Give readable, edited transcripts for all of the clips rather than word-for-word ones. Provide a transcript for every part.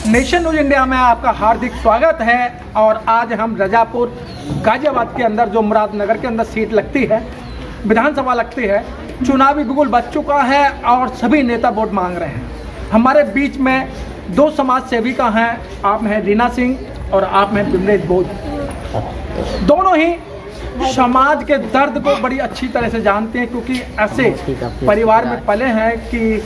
Nation news India में आपका हार्दिक स्वागत है। और आज हम रजापुर गाजियाबाद के अंदर जो मुरादनगर के अंदर सीट लगती है, विधानसभा लगती है, चुनावी बिगुल बच चुका है और सभी नेता वोट मांग रहे हैं। हमारे बीच में दो समाज सेविका हैं, आप हैं रीना सिंह और आप हैं बिमलेश बोध। दोनों ही समाज के दर्द को बड़ी अच्छी तरह से जानते हैं, क्योंकि ऐसे परिवार में पले हैं कि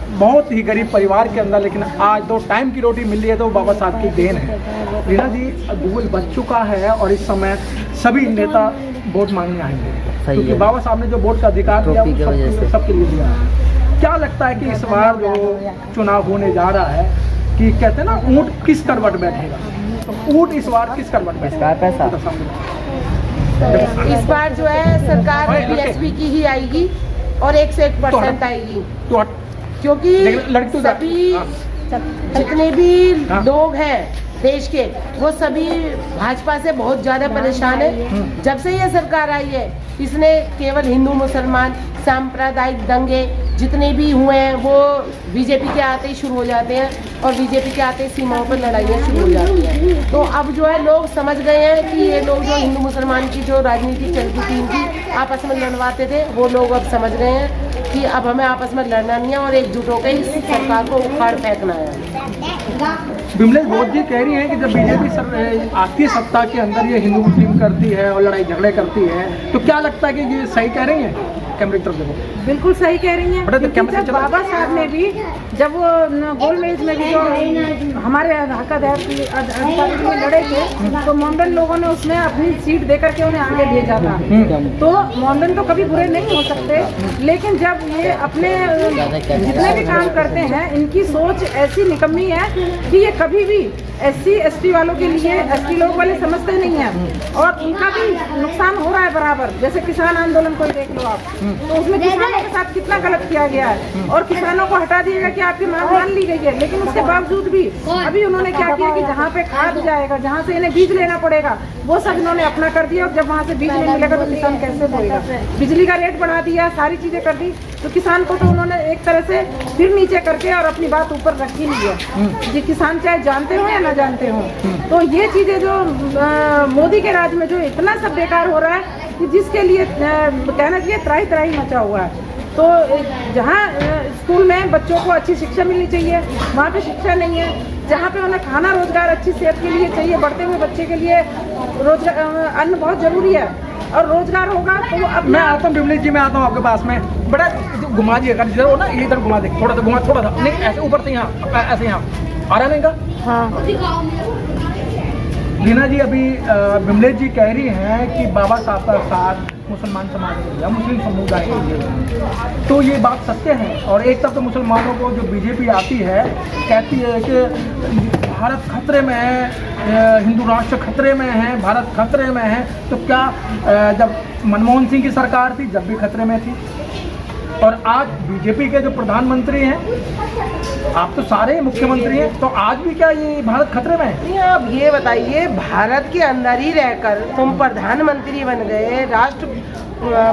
बहुत ही गरीब परिवार के अंदर, लेकिन आज 2 टाइम की रोटी मिल रही है तो बाबा साहब की देन है। रीना जी, बिगुल बच चुका है और इस समय सभी नेता वोट मांगने आएंगे, क्योंकि बाबा साहब ने जो वोट का अधिकार दिया वो सबके लिए दिया है। क्या लगता है कि इस बार जो चुनाव होने जा रहा है, कि कहते हैं ना ऊँट किस करवट बैठेगा, तो ऊँट इस बार किस करवट बैठेगा? इस बार जो है सरकार बीएसपी की ही आएगी और 101% आएगी, क्योंकि सभी जितने भी लोग हैं देश के, वो सभी भाजपा से बहुत ज़्यादा परेशान है। जब से ये सरकार आई है, इसने केवल हिंदू मुसलमान सांप्रदायिक दंगे जितने भी हुए हैं वो बीजेपी के आते ही शुरू हो जाते हैं, और बीजेपी के आते ही सीमाओं पर लड़ाइयाँ शुरू हो जाती हैं। तो अब जो है लोग समझ गए हैं कि ये लोग जो हिंदू मुसलमान की जो राजनीति चलती थी, इनकी आपस में लड़वाते थे, वो लोग अब समझ गए हैं कि अब हमें आपस में लड़ना नहीं है और एकजुट होकर इस सरकार को उखाड़ फेंकना है। बिमलेश बोध जी कह रही हैं कि जब बीजेपी आती है सत्ता के अंदर, ये हिंदू मुस्लिम करती है और लड़ाई झगड़े करती है, तो क्या लगता है कि ये सही कह रही हैं? कैमरे की तरफ देखो। बिल्कुल सही कह रही हैं। जब बाबा साहब ने भी, जब वो गोलमेज में भी जो हमारे हक अधिकारी में लड़े थे, तो मॉडर्न लोगों ने उसमें अपनी सीट देकर के उन्हें आगे भेजा था। तो मॉडर्न तो कभी बुरे नहीं हो सकते, लेकिन जब ये अपने जितने भी काम करते हैं, इनकी सोच ऐसी निकम्मी है कि ये कभी भी SC ST वालों के लिए, ST लोग वाले समझते नहीं हैं, और उनका भी नुकसान हो रहा है बराबर। जैसे किसान आंदोलन को देख लो आप, तो उसमें किसानों के साथ कितना गलत किया गया है, और किसानों को हटा दिया गया कि आपकी मांग मान ली गई है, लेकिन उसके बावजूद भी अभी उन्होंने क्या किया कि जहाँ पे खाद जाएगा, जहाँ से इन्हें बीज लेना पड़ेगा, वो सब इन्होंने अपना कर दिया। और जब वहाँ से बीज नहीं मिलेगा तो किसान कैसे बोलेगा? बिजली का रेट बढ़ा दिया, सारी चीजें कर दी, तो किसान को तो उन्होंने एक तरह से फिर नीचे करके और अपनी बात ऊपर रखी नहीं है कि किसान चाहे जानते हो या ना जानते हो। तो ये चीजें जो मोदी के राज में जो इतना सब बेकार हो रहा है कि जिसके लिए कहना चाहिए त्राही त्राही मचा हुआ है। तो जहाँ स्कूल में बच्चों को अच्छी शिक्षा मिलनी चाहिए, वहाँ पे शिक्षा नहीं है। जहाँ पे उन्हें खाना रोजगार अच्छी सेहत के लिए चाहिए, बढ़ते हुए बच्चे के लिए रोजगार अन्न बहुत जरूरी है, और रोजगार होगा तो वो अब मैं आता हूँ बिमलेश जी, मैं आता हूँ आपके पास में। बड़ा घुमा दिए अगर जिधर हो ना, इधर घुमा दे, थोड़ा सा घुमा, थोड़ा सा नहीं, ऐसे ऊपर से यहाँ, ऐसे यहाँ आ रहा नहीं का? हाँ। रीना जी, अभी बिमलेश जी कह रही हैं कि बाबा साहब का साथ मुसलमान समाज के लिए, मुस्लिम समुदाय के लिए, तो ये बात सत्य है। और एक तरफ तो मुसलमानों को जो बीजेपी आती है, कहती है कि भारत खतरे में है, हिंदू राष्ट्र खतरे में है, भारत खतरे में है, तो क्या जब मनमोहन सिंह की सरकार थी जब भी खतरे में थी, और आज बीजेपी के जो प्रधानमंत्री हैं, आप तो सारे मुख्यमंत्री हैं, तो आज भी क्या ये भारत खतरे में है? अब ये बताइए, भारत के अंदर ही रहकर तुम प्रधानमंत्री बन गए,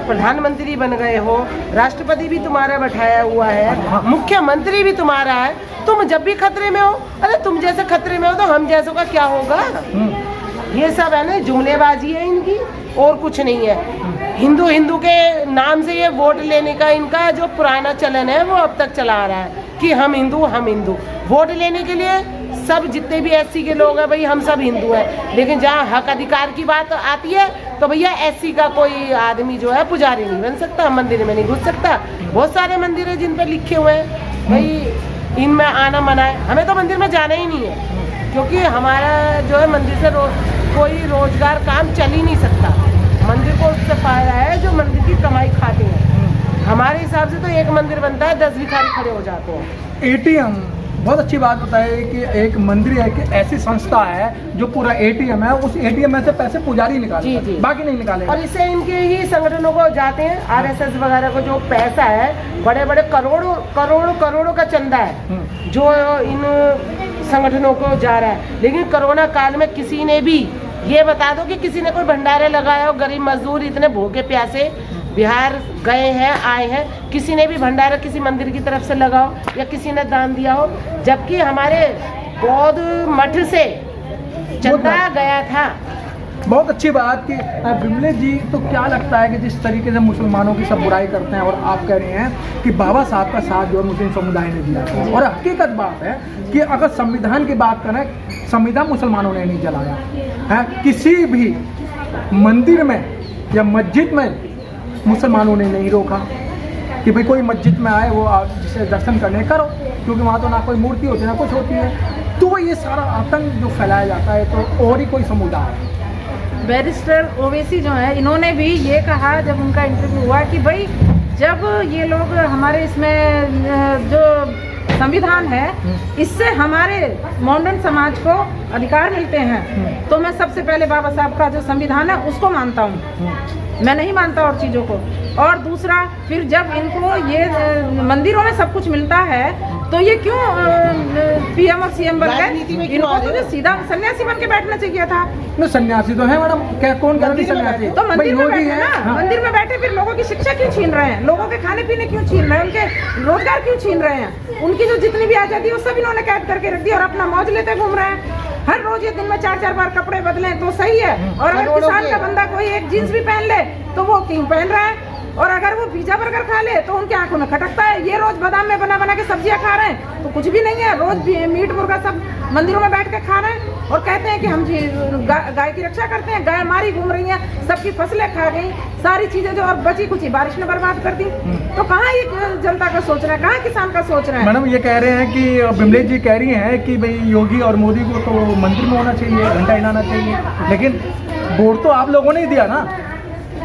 प्रधानमंत्री बन गए हो, राष्ट्रपति भी तुम्हारा बैठाया हुआ है, मुख्यमंत्री भी तुम्हारा है, तुम जब भी खतरे में हो, अरे तुम जैसे खतरे में हो तो हम जैसों का क्या होगा? ये सब है ना जुमलेबाजी है इनकी, और कुछ नहीं है। हिंदू के नाम से ये वोट लेने का इनका जो पुराना चलन है वो अब तक चला आ रहा है कि हम हिंदू। वोट लेने के लिए सब जितने भी SC के लोग हैं, भाई हम सब हिंदू हैं, लेकिन जहाँ हक अधिकार की बात आती है तो भैया SC का कोई आदमी जो है पुजारी नहीं बन सकता, मंदिर में नहीं घुस सकता। बहुत सारे मंदिर है जिन पर लिखे हुए हैं भाई इनमें आना मना है, हमें तो मंदिर में जाना ही नहीं है, क्योंकि हमारा जो है मंदिर से कोई रोजगार काम चल ही नहीं सकता। मंदिर को उससे फायदा है जो मंदिर की कमाई खाते हैं। हमारे हिसाब से तो एक मंदिर बनता है 10 भिखारी खड़े हो जाते हैं। ATM, बहुत अच्छी बात बताई कि एक मंदिर है कि ऐसी संस्था है जो पूरा ATM है, उस ATM में से पैसे पुजारी निकाले, बाकी नहीं निकाले, और इससे इनके ही संगठनों को जाते हैं, RSS वगैरह को जो पैसा है, बड़े बड़े करोड़ों का चंदा है जो इन संगठनों को जा रहा है। लेकिन कोरोना काल में किसी ने भी ये बता दो कि किसी ने कोई भंडारे लगाया हो, गरीब मजदूर इतने भूखे प्यासे बिहार गए हैं, आए हैं, किसी ने भी भंडारा किसी मंदिर की तरफ से लगाओ या किसी ने दान दिया हो, जबकि हमारे बौद्ध मठ से चंदा गया था। बहुत अच्छी बात कि विमलेश जी, तो क्या लगता है कि जिस तरीके से मुसलमानों की सब बुराई करते हैं और आप कह रहे हैं कि बाबा साहब का साथ जो है मुस्लिम समुदाय ने दिया, और हकीकत बात है कि अगर संविधान की बात करें, संविधान मुसलमानों ने नहीं चलाया है। किसी भी मंदिर में या मस्जिद में मुसलमानों ने नहीं रोका कि भाई कोई मस्जिद में आए वो जिसे दर्शन करने करो, क्योंकि वहाँ तो ना कोई मूर्ति होती है ना कुछ होती है। तो ये सारा आतंक जो फैलाया जाता है, तो और ही कोई समुदाय है। बैरिस्टर ओवैसी जो है, इन्होंने भी ये कहा जब उनका इंटरव्यू हुआ कि भाई जब ये लोग हमारे इसमें जो संविधान है इससे हमारे मॉडर्न समाज को अधिकार मिलते हैं, तो मैं सबसे पहले बाबा साहब का जो संविधान है उसको मानता हूँ, मैं नहीं मानता और चीज़ों को। और दूसरा, फिर जब इनको ये मंदिरों में सब कुछ मिलता है तो ये क्यों पीएम और सीएम बन गए? इनको तो सीधा सन्यासी बन के बैठना चाहिए था। सन्यासी तो है मैडम, क्या कौन कर रही सन्यासी? तो मंदिर में बैठे ना, हाँ। मंदिर में बैठे फिर लोगों की शिक्षा क्यों छीन रहे हैं? लोगों के खाने पीने क्यों छीन रहे हैं? उनके रोजगार क्यों छीन रहे हैं? उनकी जो जितनी भी आजादी है वो सब इन्होंने कैद करके रख दी और अपना मौज लेते घूम रहे हैं। हर रोज ये दिन में 4-4 बार कपड़े बदलें तो सही है, और अगर किसान का बंदा कोई एक जींस भी पहन ले तो वो किंग पहन रहा है, और अगर वो पिज्जा बर्गर खा ले तो उनकी आंखों में खटकता है। ये रोज बादाम में बना बना के सब्जियां खा रहे हैं तो कुछ भी नहीं है, रोज मीट मुर्गा सब मंदिरों में बैठ के खा रहे हैं और कहते हैं कि हम गाय की रक्षा करते हैं। गाय मारी घूम रही हैं, सबकी फसलें खा गई, सारी चीजें जो और बची कुछ बारिश ने बर्बाद कर दी। तो कहाँ ये जनता का सोच रहा है, कहाँ किसान का सोच रहा है? मैडम ये कह रहे हैं कि विमलेश जी कह रही हैं कि भाई योगी और मोदी को तो मंदिर में होना चाहिए, घंटा हिलाना चाहिए, लेकिन वोट तो आप लोगों ने ही दिया ना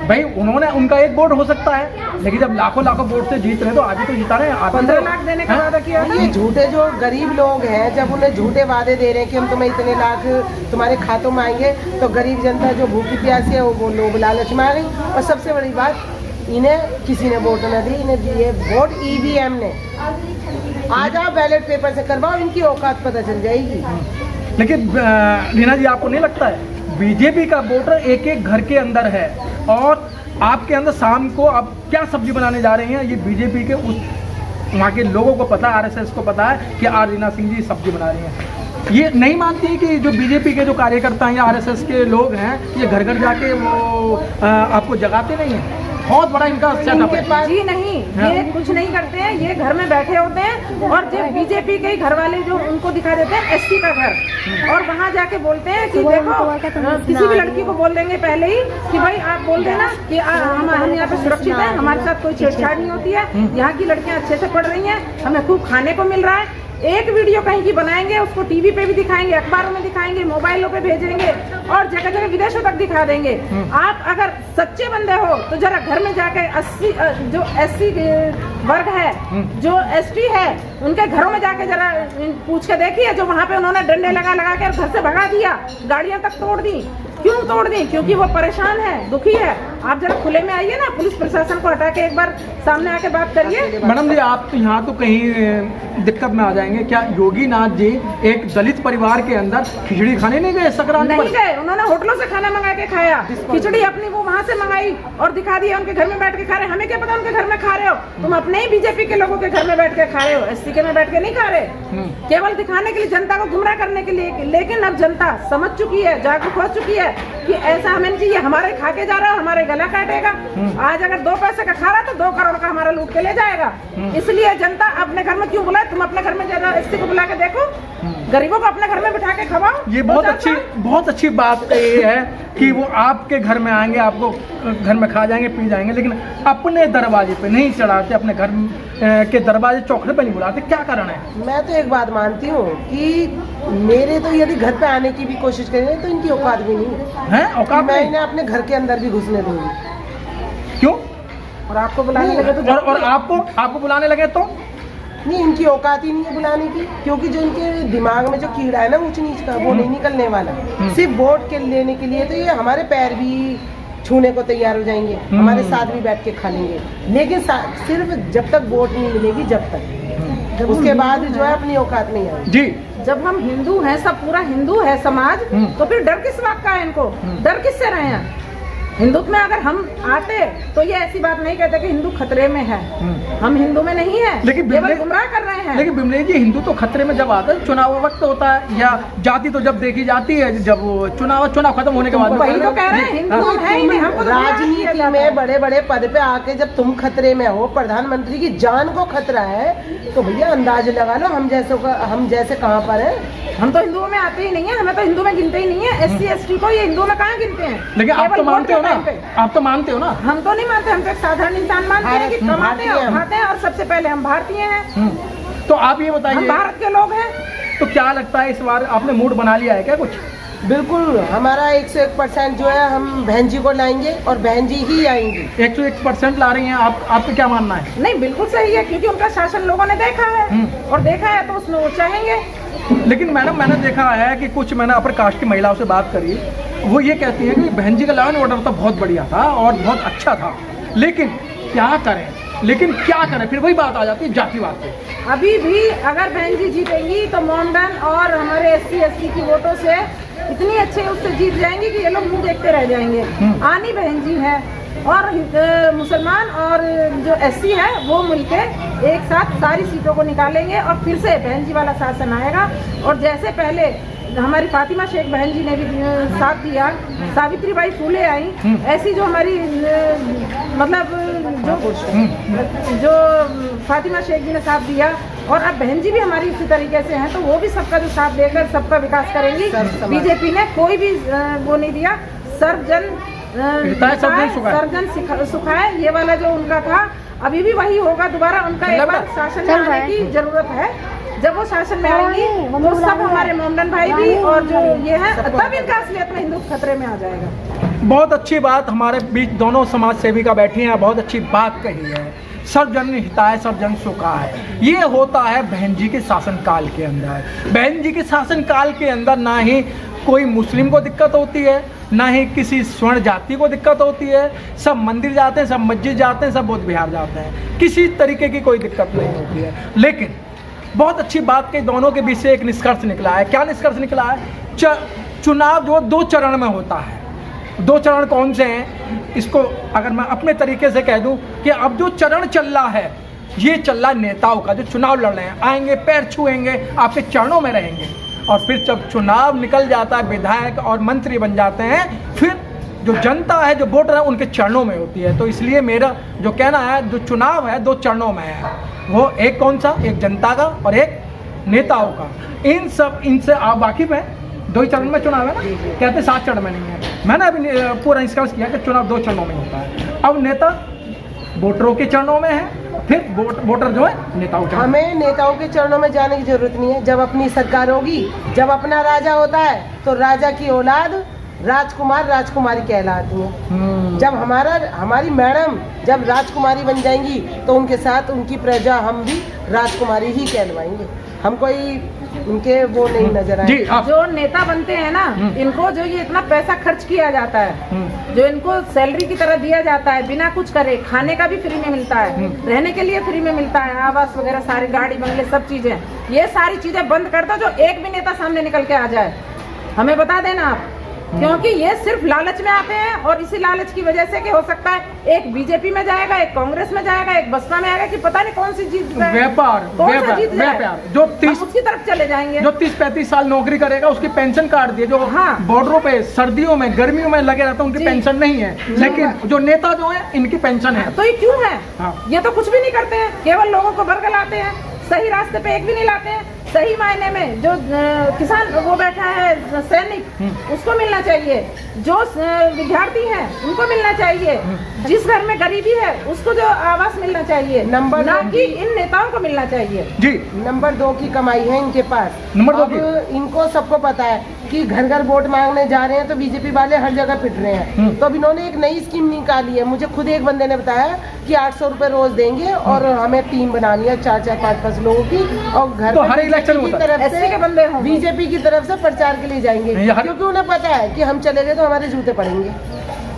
भाई। उन्होंने, उनका एक वोट हो सकता है, लेकिन जब लाखों वोट से जीत रहे हैं तो आगे तो जिता रहे हैं। 15 लाख देने का वादा किया। ये झूठे जो गरीब लोग हैं, जब उन्हें झूठे वादे दे रहे हैं कि हम तुम्हें इतने लाख तुम्हारे खातों में आएंगे, तो गरीब जनता जो भूखी प्यासी है वो लोग लालच में आ गई। और सबसे बड़ी बात, इन्हें किसी ने वोट न दी, इन्हें दिए वोट ईवीएम ने। आज आप बैलेट पेपर से करवाओ, इनकी औकात पता चल जाएगी। लेकिन रीना जी, आपको नहीं लगता है बीजेपी का वोटर एक एक घर के अंदर है, और आपके अंदर शाम को आप क्या सब्जी बनाने जा रहे हैं ये बीजेपी के उस वहाँ के लोगों को पता है, आरएसएस को पता है कि आज रीना सिंह जी सब्जी बना रही हैं। ये नहीं मानती है कि जो बीजेपी के जो कार्यकर्ता हैं या आरएसएस के लोग हैं, ये घर घर जाके वो आपको जगाते नहीं हैं? बहुत बड़ा इनका सेटअप है। जी नहीं, ये कुछ नहीं करते हैं, ये घर में बैठे होते हैं और जब बीजेपी के घर वाले जो उनको दिखा देते हैं एससी का घर, और वहाँ जाके बोलते हैं कि देखो, किसी भी लड़की को बोल देंगे पहले ही कि भाई आप बोल देना कि हम यहाँ पे सुरक्षित हैं, हमारे साथ कोई छेड़छाड़ नहीं होती है, यहाँ की लड़कियाँ अच्छे से पढ़ रही हैं, हमें खूब खाने को मिल रहा है। एक वीडियो कहीं की बनाएंगे, उसको टीवी पे भी दिखाएंगे, अखबारों में दिखाएंगे, मोबाइलों पे भेजेंगे और जगह जगह विदेशों तक दिखा देंगे। आप अगर सच्चे बंदे हो तो जरा घर में जाके 80 जो एससी वर्ग है, जो एसटी है, उनके घरों में जाके जरा पूछ के देखिए, जो वहाँ पे उन्होंने डंडे लगा लगा के घर से भगा दिया, गाड़ियां तक तोड़ दी। क्यों तोड़ दी? क्योंकि वो परेशान है, दुखी है। आप जरा खुले में आइए ना, पुलिस प्रशासन को हटा के एक बार सामने आके बात करिए। मैडम जी, आप तो यहाँ तो कहीं दिक्कत में आ जाएंगे। क्या योगी नाथ जी एक दलित परिवार के अंदर खिचड़ी खाने नहीं गए? संक्रांति नहीं गए, उन्होंने होटलों से खाना मंगा के खाया, खिचड़ी अपनी वो वहाँ से मंगाई और दिखा दिया, उनके घर में बैठ के खा रहे। हमें क्या पता उनके घर में खा रहे हो, तुम अपने ही बीजेपी के लोगों के घर में बैठ के खा रहे हो, एससी के में बैठ के नहीं खा रहे, केवल दिखाने के लिए, जनता को गुमराह करने के लिए। लेकिन अब जनता समझ चुकी है, जागरूक हो चुकी है कि ऐसा हमें नहीं चाहिए, हमारे खा के जा रहा है, हमारे गला काटेगा। आज अगर 2 पैसे का खा रहा है तो 2 करोड़ का हमारा लूट के ले जाएगा। इसलिए जनता अपने घर में क्यों बुलाए? तुम अपने घर में जरा एससी को बुला के देखो, गरीबों को अपने घर में बिठा के खवाओ। ये बहुत अच्छी बात ये है कि वो आपके घर में आएंगे, आपको घर में खा जाएंगे, पी जाएंगे, लेकिन अपने दरवाजे पे नहीं चढ़ाते, अपने घर के दरवाजे चौखड़े पे नहीं बुलाते। क्या कारण है? मैं तो एक बात मानती हूँ कि मेरे तो यदि घर पे आने की भी कोशिश करें तो इनकी औकात भी नहीं है। औकात मैं इन्हें अपने घर के अंदर भी घुसने दूंगी। क्यों? और आपको बुलाने लगे तो और आपको बुलाने लगे तो नहीं, इनकी औकात ही नहीं है बुलाने की, क्योंकि जो इनके दिमाग में जो कीड़ा है ना ऊंच नीच का, वो नहीं निकलने वाला। सिर्फ वोट के लेने के लिए तो ये हमारे पैर भी छूने को तैयार हो जाएंगे, हमारे साथ भी बैठ के खा लेंगे, लेकिन सिर्फ जब तक वोट नहीं मिलेगी, जब तक, उसके बाद जो है अपनी औकात नहीं आएगी। जी, जब हम हिंदू हैं, सब पूरा हिंदू है समाज, तो फिर डर किस बात का है इनको? डर किससे रहे हैं? हिंदुत्व में अगर हम आते तो ये ऐसी बात नहीं कहते कि हिंदू खतरे में है। हम हिंदू में नहीं है, लेकिन केवल गुमराह कर रहे हैं। लेकिन बिमले जी, हिंदू तो खतरे में जब आता है चुनाव वक्त होता है, या जाति तो जब देखी जाती है जब चुनाव खत्म होने के बाद। वही तो कह रहे हैं, हिंदू हम है ही नहीं, हमको तो राजनीति में बड़े बड़े पद पे आके जब तुम खतरे में हो, प्रधानमंत्री की जान को खतरा है, तो भैया अंदाज लगा लो हम जैसे कहाँ पर है। हम तो हिंदुओं में आते ही नहीं है, हमें तो हिंदू में गिनते ही नहीं है। SC ST को ये हिंदू में कहाँ गिनते हैं? लेकिन आप तो मानते हो ना, आप तो मानते हो ना। हम तो नहीं मानते, हम तो एक साधारण इंसान मानते हैं कि कमाते हैं, खाते हैं, और सबसे पहले हम भारतीय हैं। तो आप ये बताइए, हम भारत के लोग हैं। तो क्या लगता है इस बार आपने मूड बना लिया है क्या कुछ? बिल्कुल, हमारा 101% जो है हम बहन जी को लाएंगे और बहन जी ही आएंगी। 101% ला रही हैं आप, आपका क्या मानना है? नहीं, बिल्कुल सही है, क्योंकि उनका शासन लोगों ने देखा है और देखा है तो उसमें वो चाहेंगे। लेकिन मैडम, मैंने देखा है कि कुछ मैंने अपर कास्ट की महिलाओं से बात करी, वो ये कहती हैं कि बहन जी का लॉ एंड ऑर्डर तो बहुत बढ़िया था और बहुत अच्छा था, लेकिन क्या करें, फिर वही बात आ जाती है जातिवाद पे। अभी भी अगर बहन जी जीतेंगी तो मॉडर्न और हमारे SC ST की वोटों से इतनी अच्छे उससे जीत जाएंगी कि ये लोग मुंह देखते रह जाएंगे। आनी बहन जी है और मुसलमान और जो SC है वो मिलके एक साथ सारी सीटों को निकालेंगे और फिर से बहन जी वाला शासन आएगा। और जैसे पहले हमारी फातिमा शेख बहन जी ने भी साथ दिया, सावित्रीबाई फूले आई, ऐसी जो हमारी मतलब जो फातिमा शेख जी ने साथ दिया, और अब बहन जी भी हमारी इसी तरीके से हैं, तो वो भी सबका जो साथ देकर सबका विकास करेंगी। बीजेपी ने कोई भी वो नहीं दिया, सर्वजन सुखाए, ये वाला जो उनका था अभी भी वही होगा। दोबारा उनका एक बार शासन में आने की जरूरत है। जब वो शासन में आएंगी तो सब हमारे मोमडन भाई भी और जो ये है, तब इनका असलियत में हिंदू खतरे में आ जाएगा। बहुत अच्छी बात, हमारे बीच दोनों समाज सेविका बैठी हैं, बहुत अच्छी बात कही है। सर्वजन हिताय सर्वजन सुखाय, ये होता है बहन जी के शासनकाल के अंदर। बहन जी के शासनकाल के अंदर ना ही कोई मुस्लिम को दिक्कत होती है, ना ही किसी स्वर्ण जाति को दिक्कत होती है। सब मंदिर जाते हैं, सब मस्जिद जाते हैं, सब बौद्ध विहार जाते हैं, किसी तरीके की कोई दिक्कत नहीं होती है। लेकिन बहुत अच्छी बात के दोनों के बीच से एक निष्कर्ष निकला है। क्या निष्कर्ष निकला है? चुनाव जो 2 चरण में होता है। 2 चरण कौन से हैं? इसको अगर मैं अपने तरीके से कह दूं कि अब जो चरण चल रहा है, ये चल रहा है नेताओं का, जो चुनाव लड़ रहे हैं, आएंगे, पैर छुएंगे, आपके चरणों में रहेंगे, और फिर जब चुनाव निकल जाता है, विधायक और मंत्री बन जाते हैं, फिर जो जनता है, जो वोटर है, उनके चरणों में होती है। तो इसलिए मेरा जो कहना है, जो चुनाव है 2 चरणों में है, वो एक कौन सा? एक जनता का और एक नेताओं का। इनसे आप वाकिफ हैं? 2 ही चरण में चुनाव है ना, कहते 7 चरण में नहीं है। मैंने अभी पूरा निष्कर्ष किया कि चुनाव 2 चरणों में होता है। अब नेता वोटरों के चरणों में है, फिर वोटर जो है नेताओं के। हमें नेताओं के चरणों में जाने की जरूरत नहीं है। जब अपनी सरकार होगी, जब अपना राजा होता है, तो राजा की औलाद राजकुमार राजकुमारी कहलाती है। जब हमारी मैडम जब राजकुमारी बन जाएंगी, तो उनके साथ उनकी प्रजा हम भी राजकुमारी ही कहलवाएंगे। हम कोई उनके वो नहीं नजर आए। जो नेता बनते हैं ना, इनको जो ये इतना पैसा खर्च किया जाता है, जो इनको सैलरी की तरह दिया जाता है, बिना कुछ करे, खाने का भी फ्री में मिलता है, रहने के लिए फ्री में मिलता है, आवास वगैरह सारी, गाड़ी बंगले सब चीजें, ये सारी चीजें बंद कर दो। जो एक भी नेता सामने निकल के आ जाए, हमें बता देना आप, क्योंकि ये सिर्फ लालच में आते हैं। और इसी लालच की वजह से कि हो सकता है एक बीजेपी में जाएगा, एक कांग्रेस में जाएगा, एक बसपा में आएगा, कि पता नहीं कौन सी जीत जाए, व्यापार जो 30 उसकी तरफ चले जाएंगे। जो 30-35 साल नौकरी करेगा, उसकी पेंशन काट दिए। जो बॉर्डरों पे सर्दियों में गर्मियों में लगे रहते हैं, उनकी पेंशन नहीं है। लेकिन जो नेता जो है, इनकी पेंशन है। तो ये क्यों है? ये तो कुछ भी नहीं करते हैं, केवल लोगों को बरगलाते हैं, सही रास्ते पे एक भी नहीं लाते हैं। सही मायने में जो किसान वो बैठा है, सैनिक, उसको मिलना चाहिए। जो विद्यार्थी हैं, उनको मिलना चाहिए। जिस घर में गरीबी है, उसको जो आवास मिलना चाहिए, नंबर ना कि इन नेताओं को मिलना चाहिए। जी, नंबर 2 की कमाई है इनके पास। नंबर 2 की इनको सबको पता है कि घर घर वोट मांगने जा रहे हैं, तो बीजेपी वाले हर जगह पिट रहे हैं। तो अब इन्होंने एक नई स्कीम निकाली है। मुझे खुद एक बंदे ने बताया कि 800 रुपए रोज देंगे और हमें टीम बनानी है 4-4, 5-5 लोगों की, और घर तो हर इलेक्शन की तरफ से बीजेपी की तरफ से प्रचार के लिए जाएंगे, क्योंकि उन्हें पता है कि हम चले गए तो हमारे जूते पड़ेंगे।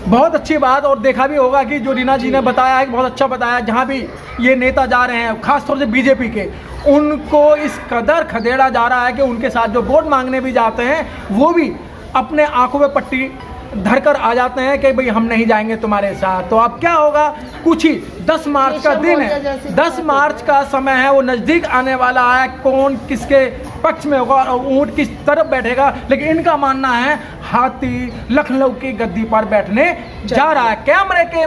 बहुत अच्छी बात। और देखा भी होगा कि जो रीना जी ने बताया है, बहुत अच्छा बताया। जहाँ भी ये नेता जा रहे हैं, खासतौर से बीजेपी के, उनको इस कदर खदेड़ा जा रहा है कि उनके साथ जो वोट मांगने भी जाते हैं, वो भी अपने आंखों में पट्टी धरकर आ जाते हैं कि भाई हम नहीं जाएंगे तुम्हारे साथ। तो अब क्या होगा, कुछ ही 10 मार्च का दिन है, 10 मार्च का समय है, वो नज़दीक आने वाला है। कौन किसके पक्ष में होगा और ऊँट किस तरफ बैठेगा, लेकिन इनका मानना है हाथी लखनऊ की गद्दी पर बैठने जा रहा है। कैमरे के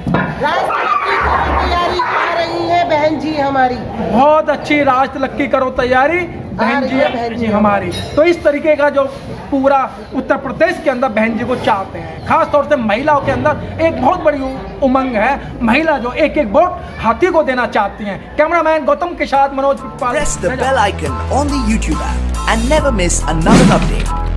तैयारी आ रही है बहन जी हमारी, बहुत अच्छी, राज तिलक की करो तैयारी बहन जी हमारी। तो इस तरीके का जो पूरा उत्तर प्रदेश के अंदर बहन जी को चाहते हैं, खास तौर से महिलाओं के अंदर एक बहुत बड़ी उमंग है, महिला जो एक एक वोट हाथी को देना चाहती हैं। कैमरामैन गौतम के साथ Manoj. Press the bell icon on the YouTube app and never miss another update.